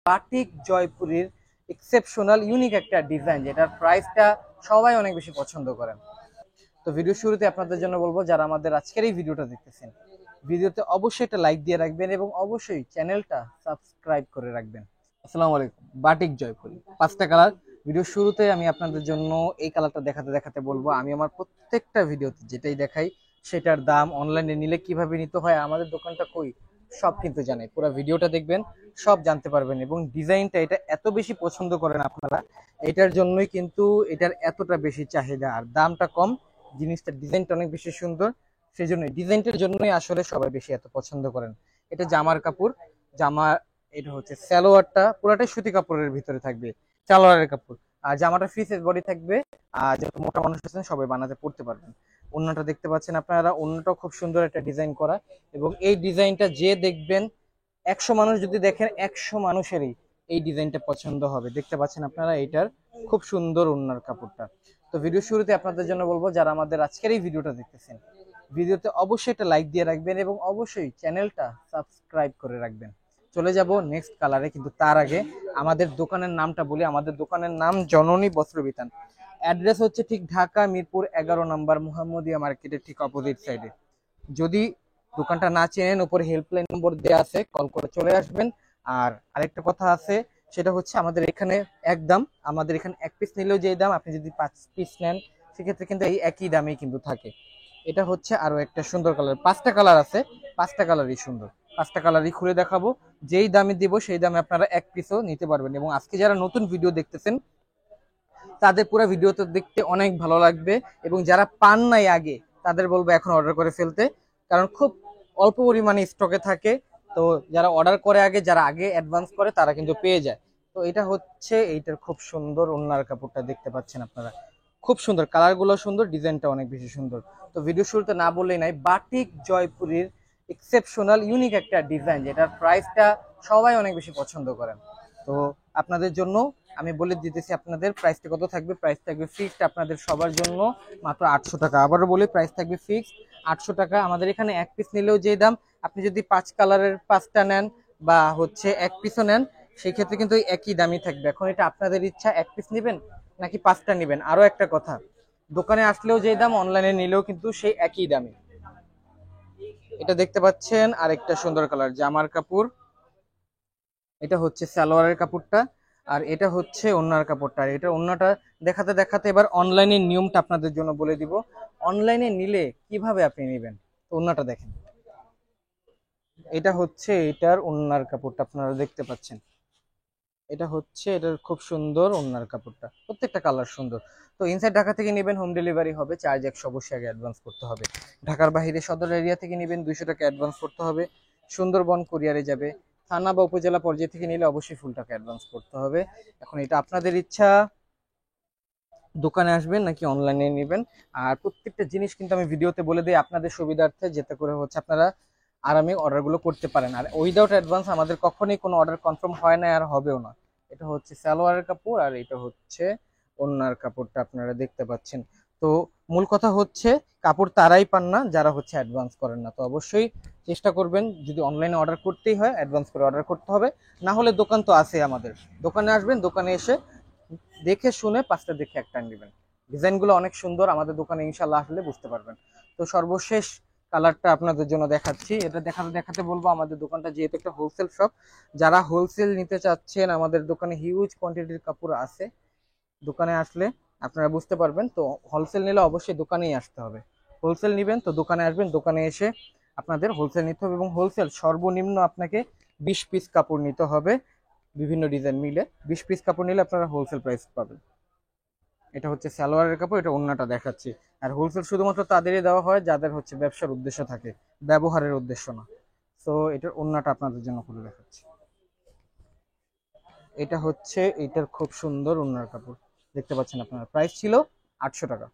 Batik জয়পুরের exceptional unique একটা design, যেটার প্রাইসটা সবাই অনেক বেশি পছন্দ করেন। তো ভিডিও শুরুতে আপনাদের জন্য বলবো, যারা আমাদের আজকের এই ভিডিওটা দেখতেছেন, ভিডিওতে অবশ্যই একটা লাইক দিয়ে রাখবেন এবং অবশ্যই চ্যানেলটা সাবস্ক্রাইব করে রাখবেন। আসসালামু আলাইকুম। বাটিক জয়পুরি 5টা কালার। ভিডিও শুরুতে আমি আপনাদের জন্য এই কালারটা দেখাতে দেখাতে বলবো, আমি আমার প্রত্যেকটা ভিডিওতে যেটাই দেখাই সেটার দাম, অনলাইনে নিলে কিভাবে নিতে হয়, আমাদের দোকানটা কই, সব কিন্তু জানে। পুরো ভিডিওটা দেখবেন, সব জানতে পারবেন। এবং ডিজাইনটা এটা এত বেশি পছন্দ করেন আপনারা, এটার জন্যই কিন্তু এটার এতটা বেশি চাহিদা। আর দামটা কম, জিনিসটা ডিজাইনটা অনেক বেশি সুন্দর, সেই জন্য ডিজাইনটার জন্যই আসলে সবাই বেশি এত পছন্দ করেন। এটা জামার কাপড়, জামা এটা হচ্ছে সালোয়ারটা পুরাটাই সুতি কাপড়ের ভিতরে থাকবে, সালোয়ারের কাপড়। আর জামাটা ফ্রি সাইজ বডি থাকবে। আর যত মোটা মানুষ আছেন সবাই বানাতে পড়তে পারবেন। ওন্নাটা দেখতে পাচ্ছেন আপনারা, ওন্নাটাও খুব সুন্দর একটা ডিজাইন করা। এবং এই ডিজাইনটা যে দেখবেন, 100 মানুষ যদি দেখেন 100 মানুষেরই এই ডিজাইনটা পছন্দ হবে। দেখতে পাচ্ছেন আপনারা এইটার খুব সুন্দর ওন্নার কাপড়টা। তো ভিডিও শুরুতে আপনাদের জন্য বলবো, যারা আমাদের আজকের এই ভিডিওটা দেখতেছেন, ভিডিওতে অবশ্যই একটা লাইক দিয়ে রাখবেন এবং অবশ্যই চ্যানেলটা সাবস্ক্রাইব করে রাখবেন। চলে যাব নেক্সট কালারে, কিন্তু তার আগে আমাদের দোকানের নামটা বলি। আমাদের দোকানের নাম জননী বস্ত্রবিতান। অ্যাড্রেস হচ্ছে ঠিক ঢাকা মিরপুর 11 নম্বর মুহাম্মদিয়া মার্কেটের ঠিক অপোজিট সাইডে। যদি দোকানটা না চেনেন, উপরে হেল্পলাইন নম্বর দেওয়া আছে, কল করে চলে আসবেন। আর আরেকটা কথা আছে, সেটা হচ্ছে আমাদের এখানে একদম, আমাদের এখানে এক পিস নিলেও যে দাম, আপনি যদি 5 পিস নেন সেক্ষেত্রে কিন্তু এই একই দামেই কিন্তু থাকে। এটা হচ্ছে আরো একটা সুন্দর কালার। 5টা কালার আছে, 5টা কালারই সুন্দর। 5টা কালারই খুলে দেখাবো। যেই দামে দিব সেই দামে আপনারা এক পিসও নিতে পারবেন। এবং আজকে যারা নতুন ভিডিও দেখতেছেন, তাদের পুরো ভিডিওতে দেখতে অনেক ভালো লাগবে। এবং যারা পান নাই আগে, তাদের বলবো এখন অর্ডার করে ফেলতে, কারণ খুব অল্প পরিমাণে স্টকে থাকে। তো যারা অর্ডার করে আগে, যারা আগে অ্যাডভান্স করে, তারা কিন্তু পেয়ে যায়। তো এটা হচ্ছে এইটার খুব সুন্দর ওন্নার কাপড়টা দেখতে পাচ্ছেন আপনারা, খুব সুন্দর, কালারগুলো সুন্দর, ডিজাইনটা অনেক বেশি সুন্দর। তো ভিডিও শুরুতে না বললেই নাই, বাটিক জয়পুরের এক্সেপশনাল ইউনিক একটা ডিজাইন, যেটার প্রাইসটা সবাই অনেক বেশি পছন্দ করেন। তো আপনাদের জন্য আমি বলে দিতেছি, আপনাদের প্রাইসটা কত থাকবে। প্রাইস থাকবে ফিক্সড আপনাদের সবার জন্য মাত্র 800 টাকা। আবারও বলি, প্রাইস থাকবে ফিক্সড 800 টাকা। আমাদের এখানে এক পিস নিলেও যে দাম, আপনি যদি 5 কালারের 5টা নেন বা হচ্ছে এক পিসও নেন, সেই ক্ষেত্রে কিন্তু একই দামই থাকবে। এখন এটা আপনাদের ইচ্ছা, এক পিস নেবেন নাকি 5টা নেবেন। আরো একটা কথা, দোকানে আসলেও যে দাম, অনলাইনে নিলেও কিন্তু সেই একই দামে। এটা দেখতে পাচ্ছেন আরেকটা সুন্দর কালার, জামার কাপড়। এটা হচ্ছে সালোয়ারের কাপড়টা, আর এটা হচ্ছে ওন্নার কাপড়টা। আর এটা ওন্নাটা দেখাতে দেখাতে এবার অনলাইনের নিয়মটা আপনাদের জন্য বলে দিব। অনলাইনে নিলে কিভাবে আপনি নেবেন, তো ওন্নাটা দেখেন। এটা হচ্ছে এটার ওন্নার কাপড়টা, আপনারা দেখতে পাচ্ছেন। এটা হচ্ছে এটার খুব সুন্দর ওন্নার কাপড়টা, প্রত্যেকটা কালার সুন্দর। তো ইনসাইড ঢাকা থেকে নেবেন, হোম ডেলিভারি হবে, চার্জ 100 অবশ্যই আগে অ্যাডভান্স করতে হবে। ঢাকার বাইরে সদর এরিয়া থেকে নেবেন, 200 টাকা অ্যাডভান্স করতে হবে। সুন্দরবন কুরিয়ারে যাবে। থানা বা উপজেলা পর্যায়ে থেকে নিলে অবশ্যই ফুল টাকা অ্যাডভান্স করতে হবে। এখন এটা আপনাদের ইচ্ছা, দোকানে আসবেন নাকি অনলাইনে নেবেন। আর প্রত্যেকটা জিনিস কিন্তু আমি ভিডিওতে বলে দিই আপনাদের সুবিধার্থে, যাতে করে হচ্ছে আপনারা আরামে অর্ডারগুলো করতে পারেন। আর উইদাউট অ্যাডভান্স আমাদের কখনোই কোনো অর্ডার কনফার্ম হয় না, আর হবেও না। এটা হচ্ছে সালোয়ারের কাপড়, আর এটা হচ্ছে ওন্নার কাপড়টা, আপনারা দেখতে পাচ্ছেন। তো মূল কথা হচ্ছে, কাপড় তারাই পান না যারা হচ্ছে অ্যাডভান্স করেন না। তো অবশ্যই চেষ্টা করবেন, যদি অনলাইনে অর্ডার করতেই হয় অ্যাডভান্স করে অর্ডার করতে হবে। না হলে দোকান তো আছে আমাদের, দোকানে আসবেন, দোকানে এসে দেখে শুনে 5টা দেখে একটা নেবেন। ডিজাইনগুলো অনেক সুন্দর, আমাদের দোকানে ইনশাল্লাহ আসলে বুঝতে পারবেন। তো সর্বশেষ কালারটা আপনাদের জন্য দেখাচ্ছি। এটা দেখাতে দেখাতে বলবো, আমাদের দোকানটা যেহেতু একটা হোলসেল শপ, যারা হোলসেল নিতে চাচ্ছেন, আমাদের দোকানে হিউজ কোয়ান্টিটির কাপড় আছে। দোকানে আসলে আপনারা বুঝতে পারবেন। তো হোলসেল নিলে অবশ্যই দোকানেই আসতে হবে। হোলসেল নেবেন তো দোকানে আসবেন, দোকানে এসে আপনাদের হোলসেল নিতে হবে। এবং হোলসেল সর্বনিম্ন আপনাকে 20 পিস কাপড় নিতে হবে, বিভিন্ন ডিজাইন মিলে 20 পিস কাপড় নিলে আপনারা হোলসেল প্রাইস পাবেন। এটা হচ্ছে সালোয়ারের কাপড়, এটা ওন্নাটা দেখাচ্ছি। আর হোলসেল শুধুমাত্র তাদেরই দেওয়া হয় যাদের হচ্ছে ব্যবসার উদ্দেশ্য থাকে, ব্যবহারের উদ্দেশ্য না। তো এটার ওন্নাটা আপনাদের জন্য খুলে দেখাচ্ছি। এটা হচ্ছে এটার খুব সুন্দর ওন্নার কাপড়, দেখতে পাচ্ছেন আপনারা। প্রাইস ছিল 800 টাকা।